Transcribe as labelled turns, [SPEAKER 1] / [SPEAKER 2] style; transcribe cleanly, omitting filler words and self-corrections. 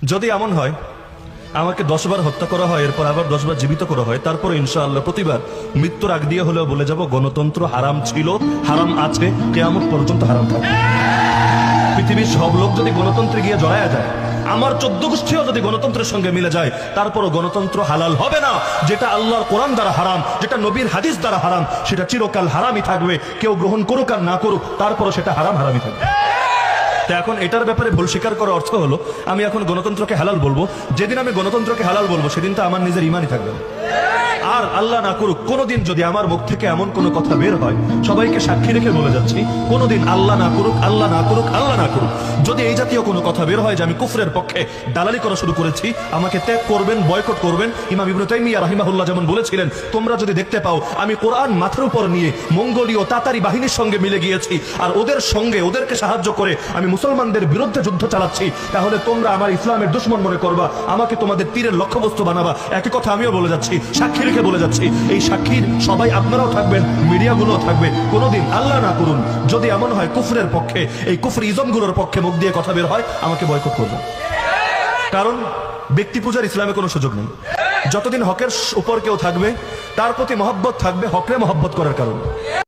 [SPEAKER 1] যদি এমন হয় আমাকে 10 বার হত্যা করা হয়, এরপর আবার 10 বার জীবিত করা হয়, তারপরে ইনশাআল্লাহ প্রতিবার মৃত্যুর আগ দিয়ে হলেও বলে যাব গণতন্ত্র হারাম ছিল, হারাম আছে, কিয়ামত পর্যন্ত হারাম থাকবে। পৃথিবীর সব লোক যদি গণতন্ত্রে গিয়ে জড়ায়া যায়, আমার 14 গোষ্ঠীও যদি গণতন্ত্রের সঙ্গে মিলে যায়, তারপরও গণতন্ত্র হালাল হবে না। যেটা আল্লাহর কোরআন দ্বারা হারাম, যেটা নবীর হাদিস দ্বারা হারাম, সেটা চিরকাল হারামই থাকবে। কেউ গ্রহণ করুক আর না করুক, তারপরও সেটা হারামই থাকবে। এখন এটার ব্যাপারে ভুল স্বীকার করার অর্থ হলো আমি এখন গণতন্ত্রকে হালাল বলবো। যেদিন আমি গণতন্ত্রকে হালাল বলবো সেদিন তো আমার নিজের ইমানই থাকবে না। আর আল্লাহ না করুক কোনোদিন যদি আমার মুখ থেকে এমন কোনো কথা বের হয়, সবাইকে সাক্ষী রেখে বলে যাচ্ছি, কোনোদিন আল্লাহ না করুক, আল্লাহ না করুক, আল্লাহ না করুক, যদি এই জাতীয় কোনো কথা বের হয় যে আমি কুফরের পক্ষে দালালি করা শুরু করেছি, আমাকে ত্যাগ করবেন, বয়কট করবেন। ইমাম ইবনে তাইমিয়া রাহিমাহুল্লাহ যেমন বলেছিলেন, তোমরা যদি দেখতে পাও আমি কোরআন মাথার উপর নিয়ে মঙ্গোলীয় তাতারি বাহিনীর সঙ্গে মিলে গিয়েছি আর ওদেরকে সাহায্য করে আমি মুসলমানদের বিরুদ্ধে যুদ্ধ চালাচ্ছি, তাহলে তোমরা আমার ইসলামের দুশমন মনে করবা, আমাকে তোমাদের তীরের লক্ষ্যবস্তু বানাবা। একই কথা আমিও বলে যাচ্ছি, সাক্ষী রেখে বলে যাচ্ছি, এই সাক্ষীর সবাই আপনারাও থাকবেন, মিডিয়াগুলোও থাকবে। কোনোদিন আল্লাহ না করুন যদি এমন হয় কুফরের পক্ষে, এই কুফরি ইজমগুলোর পক্ষে মুখ দিয়ে কথা বের হয়, আমাকে বয়কট করবেন। কারণ ব্যক্তি পূজার ইসলামে কোনো সুযোগ নেই। যতদিন হকের উপর কেউ থাকবে, তার প্রতি মহব্বত থাকবে হকরে মহব্বত করার কারণে।